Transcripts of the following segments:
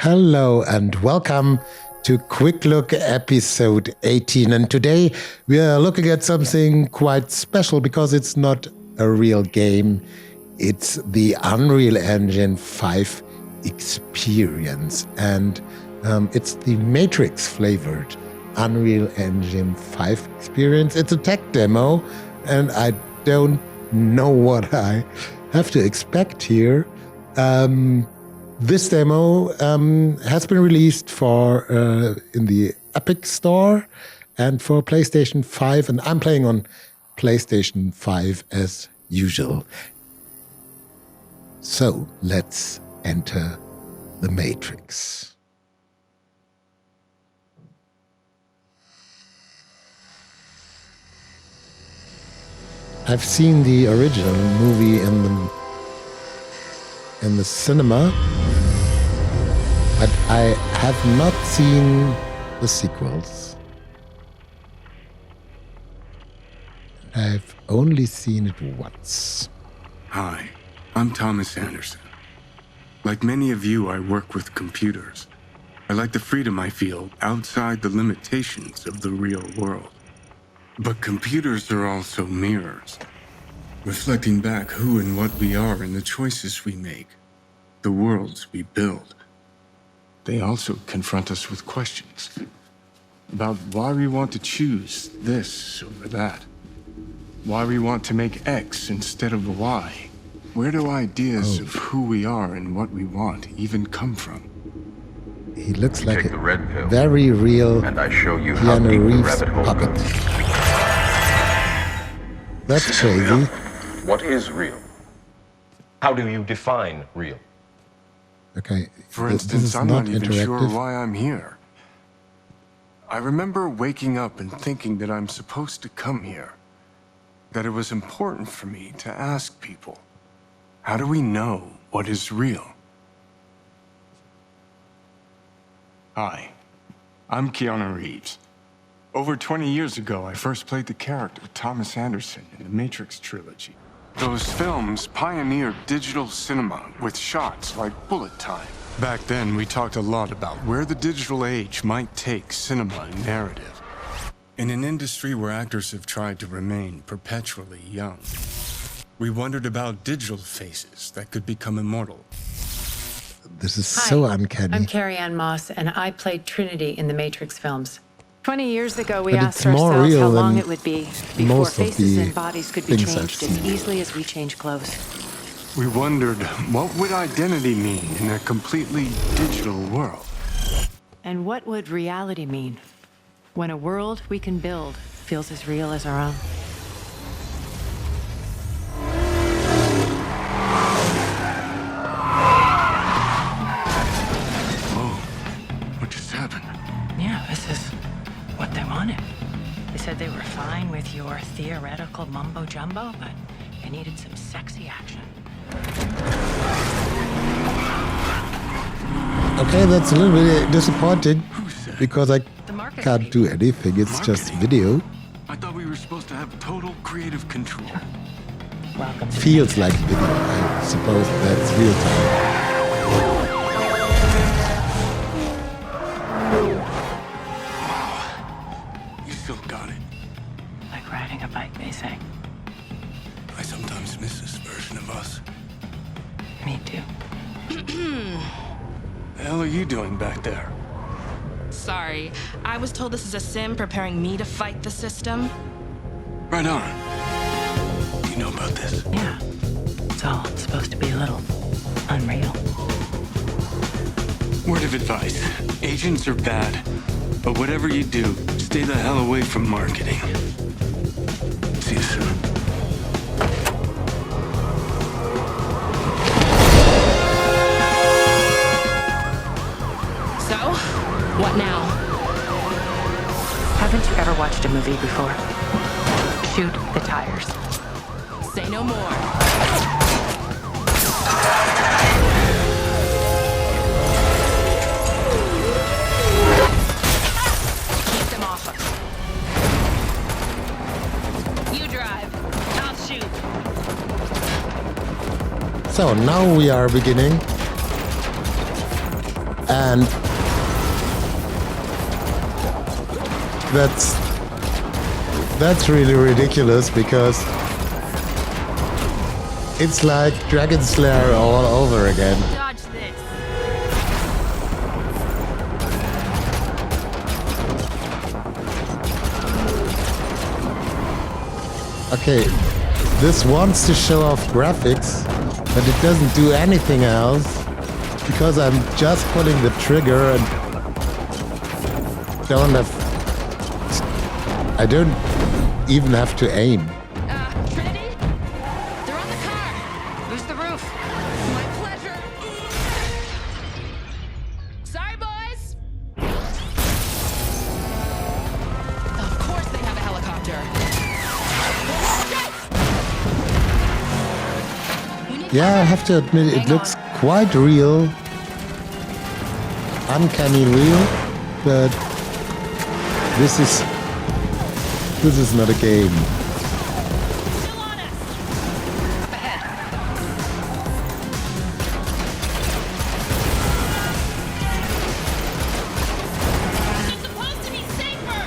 Hello and welcome to Quick Look episode 18. And today we are looking at something quite special because it's not a real game. It's the Unreal Engine 5 experience. And it's the Matrix flavored Unreal Engine 5 experience. It's a tech demo and I don't know what I have to expect here. This demo has been released for in the Epic Store and for PlayStation 5, and I'm playing on PlayStation 5 as usual. So let's enter the Matrix. I've seen the original movie in the cinema, but I have not seen the sequels. I've only seen it once. Hi, I'm Thomas Anderson. Like many of you, I work with computers. I like the freedom I feel outside the limitations of the real world. But computers are also mirrors, reflecting back who and what we are and the choices we make, the worlds we build. They also confront us with questions about why we want to choose this over that, why we want to make X instead of Y. Where do ideas of who we are and what we want even come from? He looks like Take the red pill, a very real and I show you how Keanu deep the Reeves rabbit hole puppet. goes. That's Is it crazy. real? What is real? How do you define real? Okay, For this instance, is I'm not not even sure interactive. why I'm here. I remember waking up and thinking that I'm supposed to come here, that it was important for me to ask people, how do we know what is real? Hi, I'm Keanu Reeves. Over 20 years ago, I first played the character Thomas Anderson in the Matrix trilogy. Those films pioneered digital cinema with shots like bullet time. Back then, we talked a lot about where the digital age might take cinema and narrative. In an industry where actors have tried to remain perpetually young, we wondered about digital faces that could become immortal. This is Hi, so uncanny. I'm Carrie-Ann Moss, and I played Trinity in the Matrix films. 20 years ago, we But asked it's more ourselves real how than long it would be before most of faces the and bodies could be things I've changed as seen. easily as we change clothes. We wondered, what would identity mean in a completely digital world? And what would reality mean when a world we can build feels as real as our own? What just happened? Yeah, this is what they wanted. They said they were fine with your theoretical mumbo-jumbo, but they needed some sexy action. Okay, that's a little bit disappointing said? because I The market can't do anything. It's just video. I thought we were supposed to have total creative control. Welcome to Feels like video. I suppose that's real time. You still got it. like riding a bike, they say. I sometimes miss this version of us. Me too. The hell are you doing back there? Sorry, I was told this is a sim preparing me to fight the system. Right on. You know about this? Yeah, it's all supposed to be a little unreal. Word of advice. Agents are bad. But whatever you do, stay the hell away from marketing. See you soon. So, what now? Haven't you ever watched a movie before? Shoot the tires. Say no more. Keep them off us. You drive. I'll shoot. So now we are beginning. And that's really ridiculous because it's like Dragon Slayer all over again. Dodge this. Okay, this wants to show off graphics, but it doesn't do anything else because I'm just pulling the trigger and I don't even have to aim. Trinity? They're on the car. Who's the roof? My pleasure. Sorry, boys. Of course they have a helicopter. We need Yeah, I have to admit, it looks quite real. Uncanny real, but this is not a game. still on us. Up ahead. It's supposed to be safer.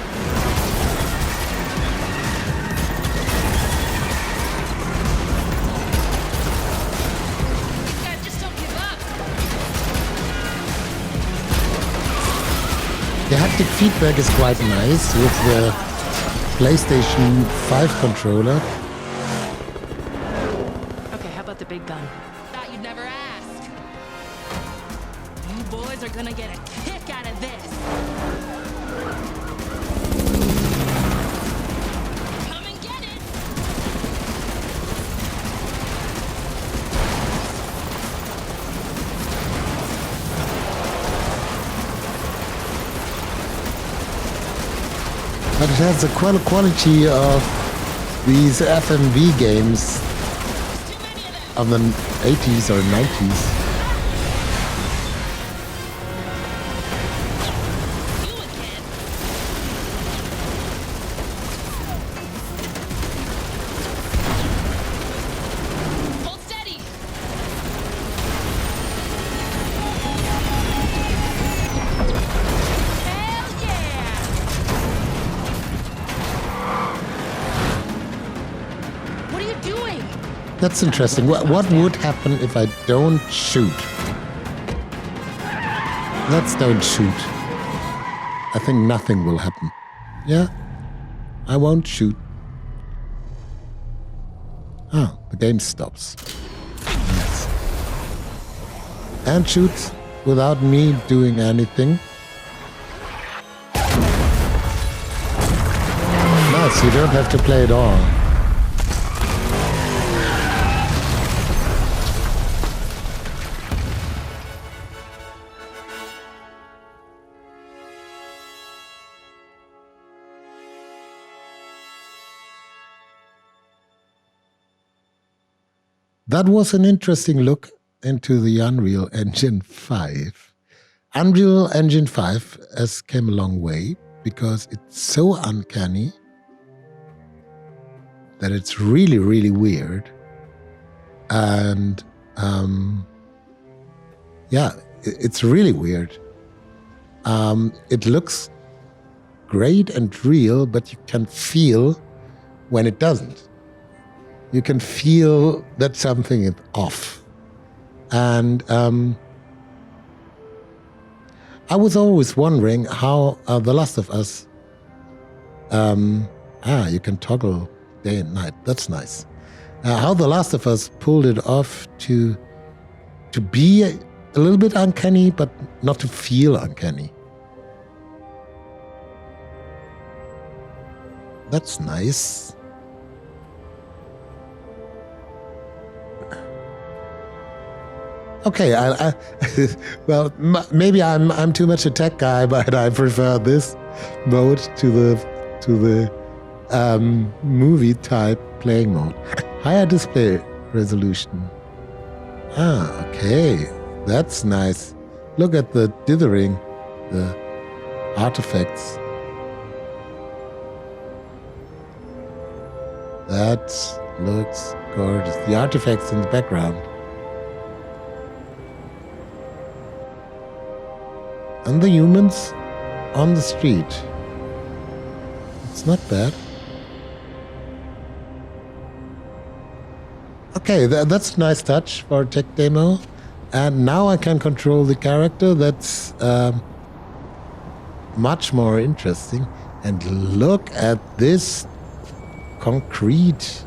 These guys just don't give up. The haptic feedback is quite nice with the PlayStation 5 controller. Okay, how about the big gun? Thought you'd never ask. You boys are gonna get a kick out of this. Come and get it. But it has the quality of these FMV games of the 80s or 90s. You again. Hold steady. Hell yeah. What are you doing? That's interesting. What would happen if I don't shoot? Let's don't shoot. I think nothing will happen. Yeah, I won't shoot. Oh, the game stops. Nice. And shoots without me doing anything. Nice, you don't have to play it all. That was an interesting look into the Unreal Engine 5. Unreal Engine 5 has come a long way because it's so uncanny that it's really, really weird. And yeah, it's really weird. It looks great and real, but you can feel when it doesn't. You can feel that something is off. And I was always wondering how The Last of Us, you can toggle day and night. That's nice. How The Last of Us pulled it off to be a little bit uncanny, but not to feel uncanny. That's nice. Okay, well, maybe I'm too much a tech guy, but I prefer this mode to the movie type playing mode. Higher display resolution. Okay, that's nice. Look at the dithering, the artifacts. That looks gorgeous. The artifacts in the background. And the humans on the street. It's not bad. Okay, that's a nice touch for a tech demo. And now I can control the character. That's much more interesting. And look at this concrete.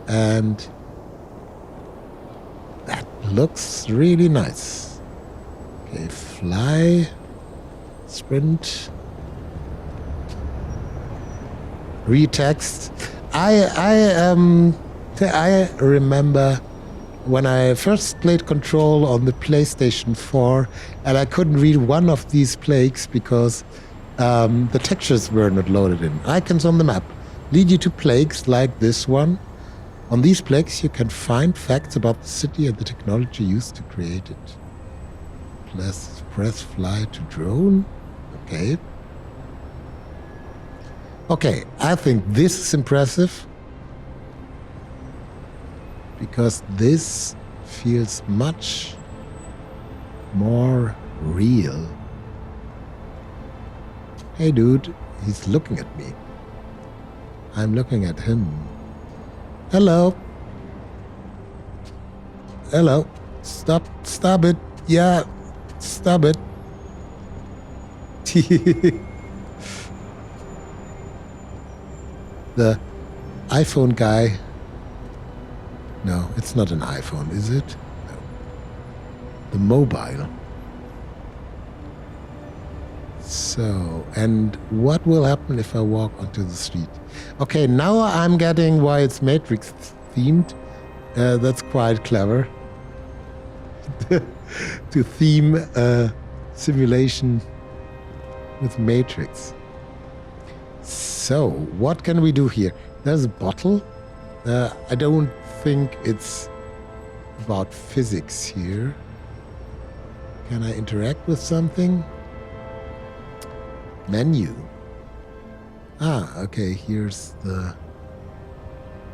And that looks really nice. Okay, fly, sprint, retext. I remember when I first played Control on the PlayStation 4, and I couldn't read one of these plaques because the textures were not loaded in. Icons on the map lead you to plaques like this one. On these plaques, you can find facts about the city and the technology used to create it. Press fly to drone. Okay. Okay, I think this is impressive because this feels much more real. Hey dude, he's looking at me. I'm looking at him. Hello. Hello. Stop it. Yeah, stop it. The iPhone guy. No, it's not an iPhone, is it? No. The mobile. So, and what will happen if I walk onto the street? Okay, now I'm getting why it's Matrix themed. That's quite clever. To theme simulation with Matrix. So, what can we do here? There's a bottle. I don't think it's about physics here. Can I interact with something? Menu. Ah, okay, here's the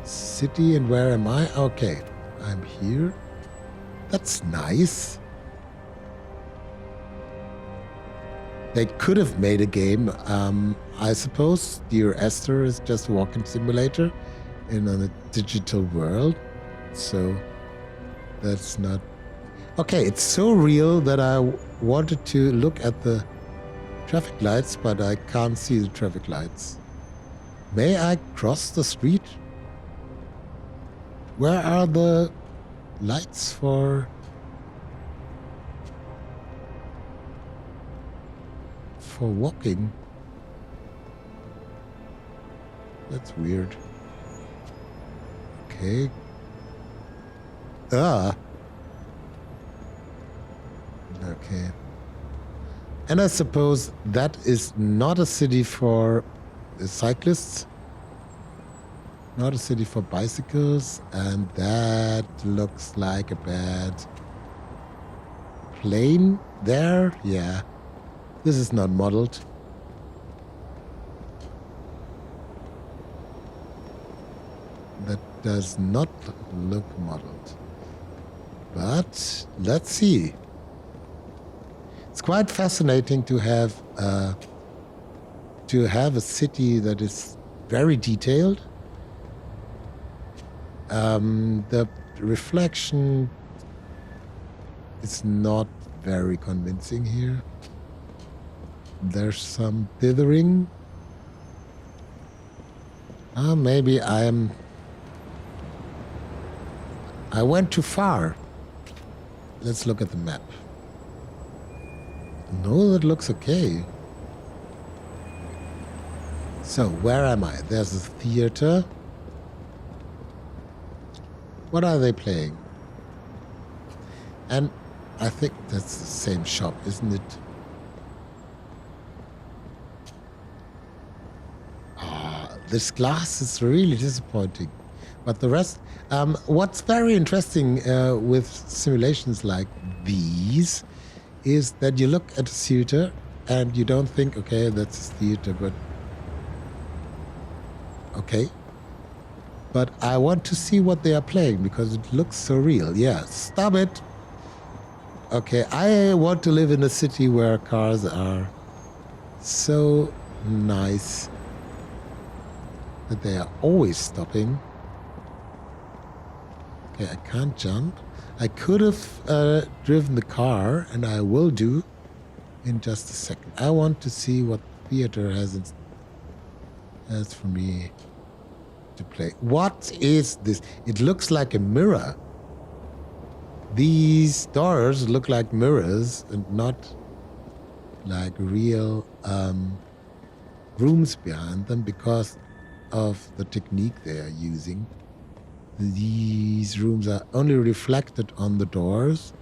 city, and where am I? Okay, I'm here. That's nice. They could have made a game, I suppose. Dear Esther is just a walking simulator in a digital world. So that's not... Okay, it's so real that I wanted to look at the traffic lights, but I can't see the traffic lights. May I cross the street? Where are the lights for walking? That's weird. Okay. Okay. And I suppose that is not a city for cyclists, not a city for bicycles, and that looks like a bad plane there. Yeah, this is not modeled. That does not look modeled. But let's see. It's quite fascinating to have a city that is very detailed. The reflection is not very convincing here. There's some dithering. Maybe I went too far. Let's look at the map. No, that looks okay. So, where am I? There's a theater. What are they playing? And I think that's the same shop, isn't it? This glass is really disappointing. But the rest... what's very interesting with simulations like these is that you look at a theater and you don't think, okay, that's a theater, but... Okay. But I want to see what they are playing because it looks so real. Yeah, stop it. Okay, I want to live in a city where cars are so nice that they are always stopping. Okay, I can't jump. I could have driven the car, and I will do in just a second. I want to see what theater has for me to play. What is this? It looks like a mirror. These doors look like mirrors and not like real rooms behind them because of the technique they are using. These rooms are only reflected on the doors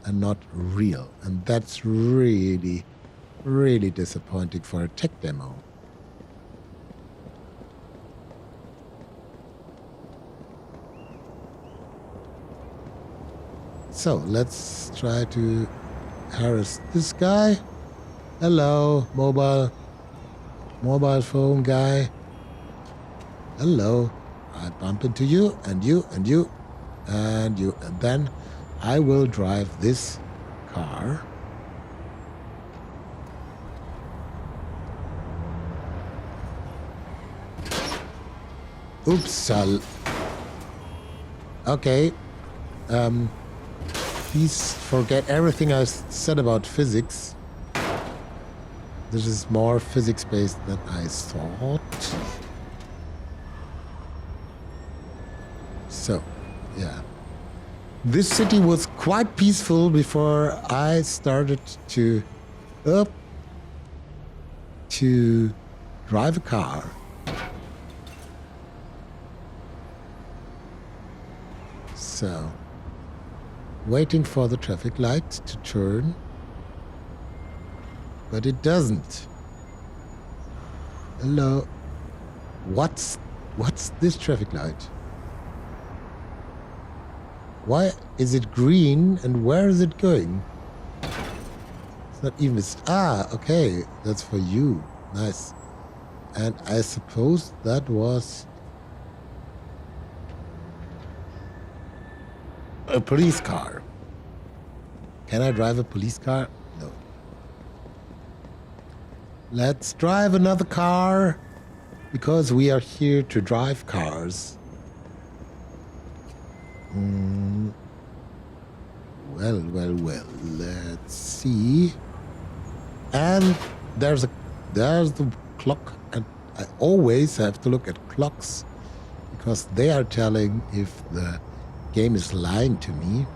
and not real. And that's really, really disappointing for a tech demo. So let's try to harass this guy. Hello, mobile phone guy. Hello. I bump into you, and you, and you, and you, and then I will drive this car. Oops. Okay. Please forget everything I said about physics. This is more physics-based than I thought. So, yeah. This city was quite peaceful before I started to drive a car. So, waiting for the traffic light to turn, but it doesn't. Hello. What's this traffic light? Why is it green and where is it going? It's not even... okay. That's for you. Nice. And I suppose that was... a police car. Can I drive a police car? No. Let's drive another car because we are here to drive cars. Well. Let's see. And there's the clock, and I always have to look at clocks because they are telling if the game is lying to me.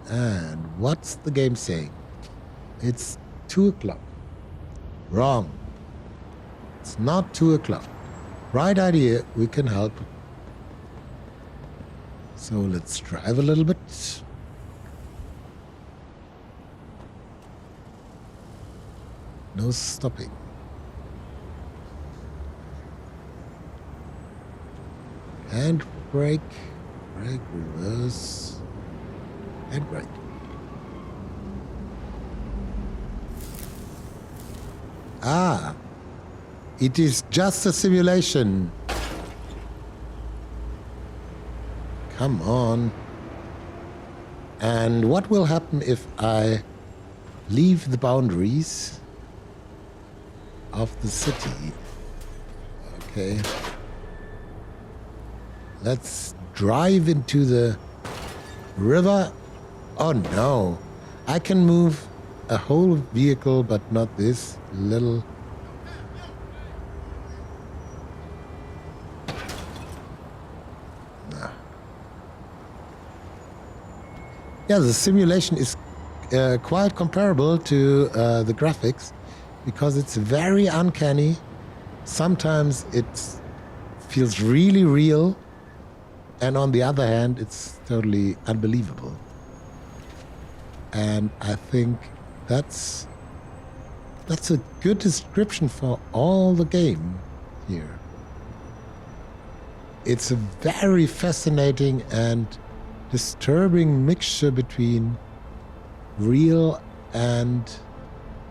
And what's the game saying? It's 2 o'clock. Wrong. It's not 2 o'clock. Right idea, we can help. So let's drive a little bit. No stopping. And brake, reverse, and brake. It is just a simulation. Come on. And what will happen if I leave the boundaries of the city? Okay. Let's drive into the river. Oh no. I can move a whole vehicle, but not this little... No. Yeah, the simulation is quite comparable to the graphics because it's very uncanny. Sometimes it feels really real. And on the other hand, it's totally unbelievable. And I think that's a good description for all the game here. It's a very fascinating and disturbing mixture between real and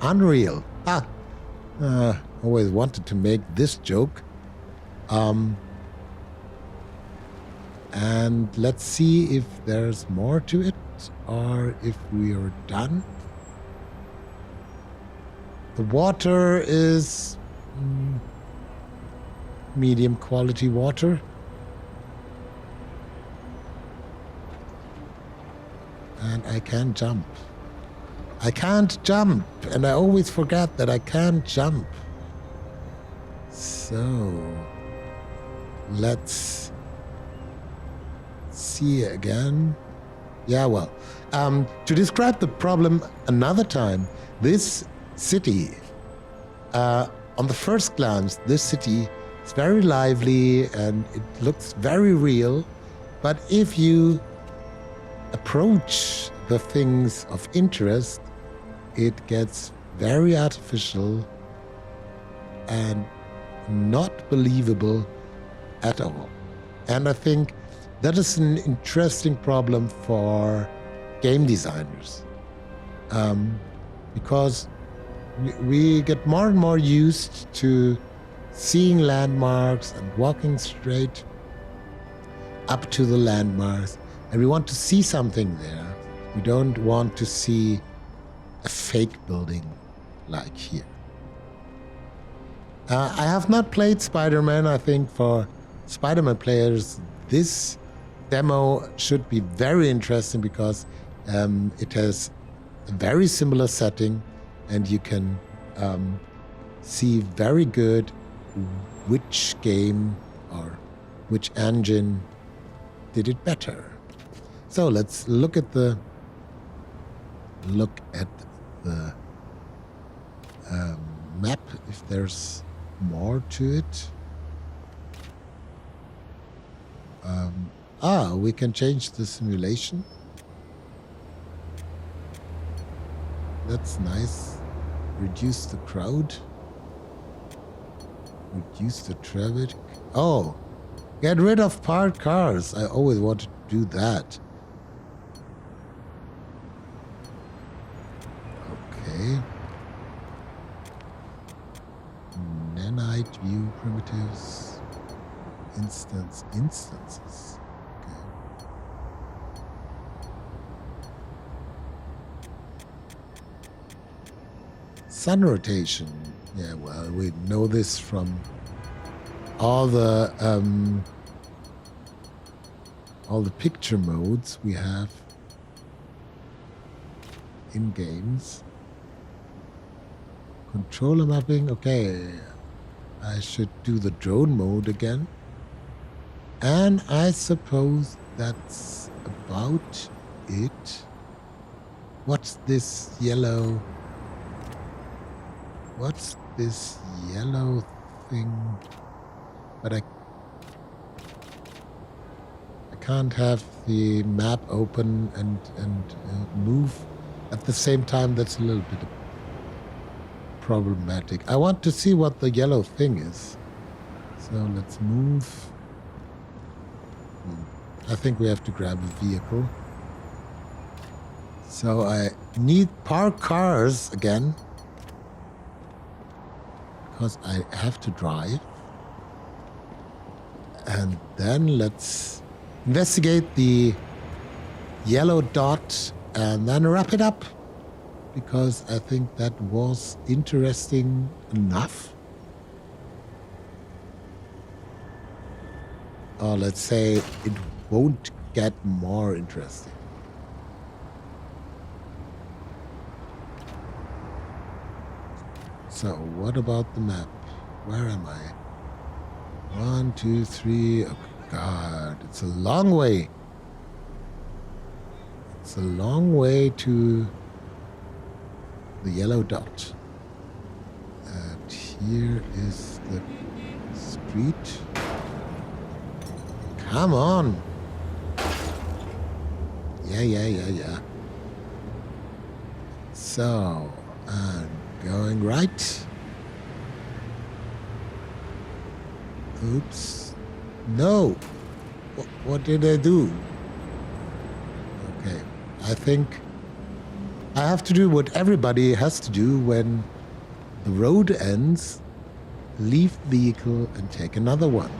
unreal. Always wanted to make this joke. And let's see if there's more to it or if we are done. The water is medium quality water. And I can't jump. I can't jump, and I always forget that I can't jump. So, let's see again. Yeah, well, to describe the problem another time, this city, on the first glance, this city is very lively and it looks very real, but if you approach the things of interest, it gets very artificial and not believable at all. And I think that is an interesting problem for game designers, because we get more and more used to seeing landmarks and walking straight up to the landmarks, and we want to see something there. We don't want to see a fake building like here. I have not played Spider-Man. I think for Spider-Man players, this demo should be very interesting because it has a very similar setting, and you can see very good which game or which engine did it better. So let's look at the map, if there's more to it. We can change the simulation. That's nice. Reduce the crowd. Reduce the traffic. Oh, get rid of parked cars. I always wanted to do that. Okay. Nanite view primitives. Instances. Okay. Sun rotation. Yeah, well, we know this from all the picture modes we have in games. Controller mapping. Okay, I should do the drone mode again. And I suppose that's about it. What's this yellow? What's this yellow thing? But I can't have the map open and move at the same time. That's a little bit problematic. I want to see what the yellow thing is. So let's move. I think we have to grab a vehicle. So I need parked cars again, because I have to drive. And then let's investigate the yellow dot and then wrap it up, because I think that was interesting enough. Or let's say it won't get more interesting. So what about the map? Where am I? 1, 2, 3. Oh God, it's a long way. It's a long way to the yellow dot. And here is the street. Come on. Yeah. So, and going right. Oops. No. What did I do? Okay. I think I have to do what everybody has to do when the road ends. Leave the vehicle and take another one.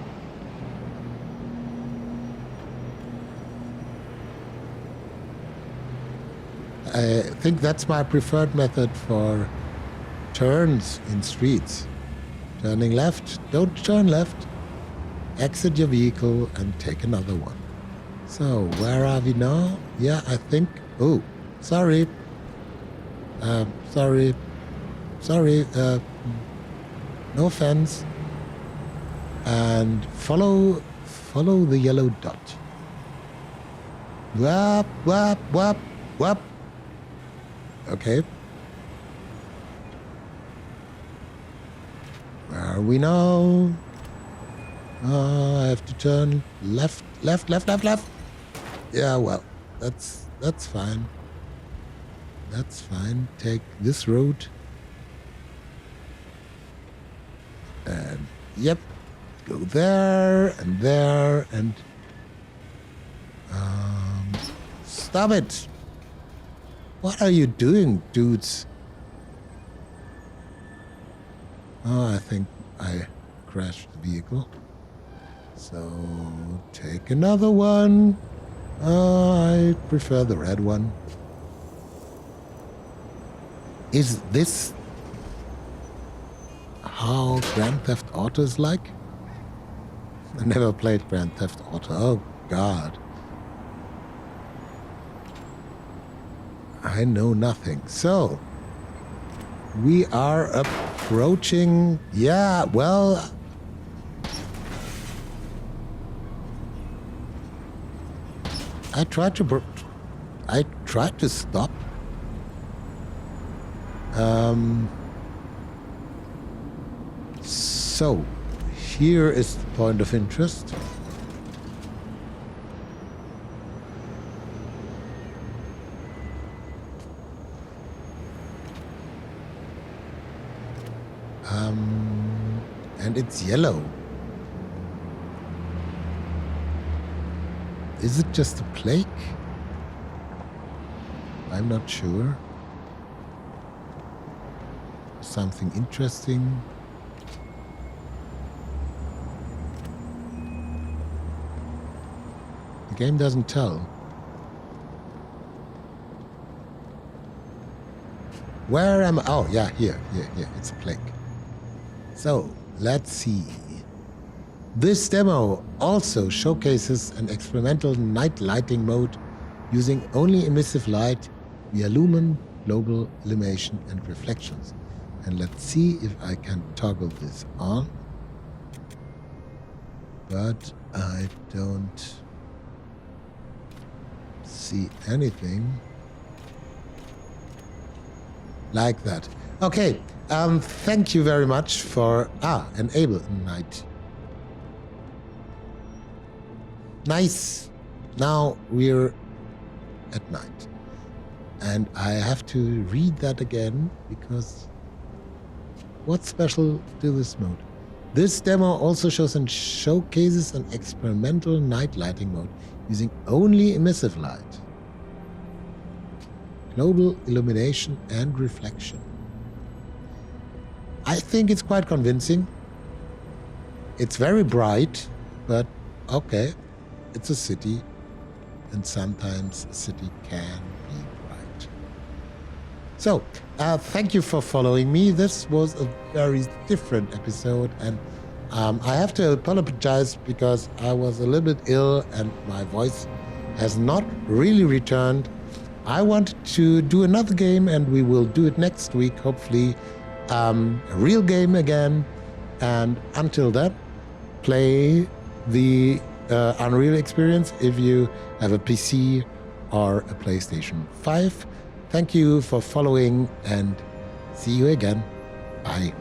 I think that's my preferred method for turns in streets. Turning left, don't turn left. Exit your vehicle and take another one. So, where are we now? Yeah, I think... Oh, sorry. Sorry. No offense. And follow the yellow dot. Wap, wap, wap, wap. Okay. Where are we now? I have to turn left. Yeah, well, that's fine. That's fine. Take this road. And yep, go there and stop it. What are you doing, dudes? Oh, I think I crashed the vehicle. So take another one. I prefer the red one. Is this how Grand Theft Auto is like? I never played Grand Theft Auto. Oh, God. I know nothing. So, we are approaching... Yeah, well... I tried to stop. So, here is the point of interest. And it's yellow. Is it just a plague? I'm not sure. Something interesting. The game doesn't tell. Where am I? Oh, yeah, here. It's a plague. So, let's see. This demo also showcases an experimental night lighting mode using only emissive light via lumen, global illumination, and reflections. And let's see if I can toggle this on. But I don't see anything like that. Okay, thank you very much for... enable night. Nice. Now we're at night. And I have to read that again because what's special to this mode? This demo also showcases an experimental night lighting mode using only emissive light, global illumination, and reflection. I think it's quite convincing. It's very bright, but okay. It's a city, and sometimes a city can be bright. So, thank you for following me. This was a very different episode, and I have to apologize because I was a little bit ill and my voice has not really returned. I wanted to do another game, and we will do it next week, hopefully. A real game again, and until then, play the Unreal experience if you have a PC or a PlayStation 5. Thank you for following, and see you again. Bye.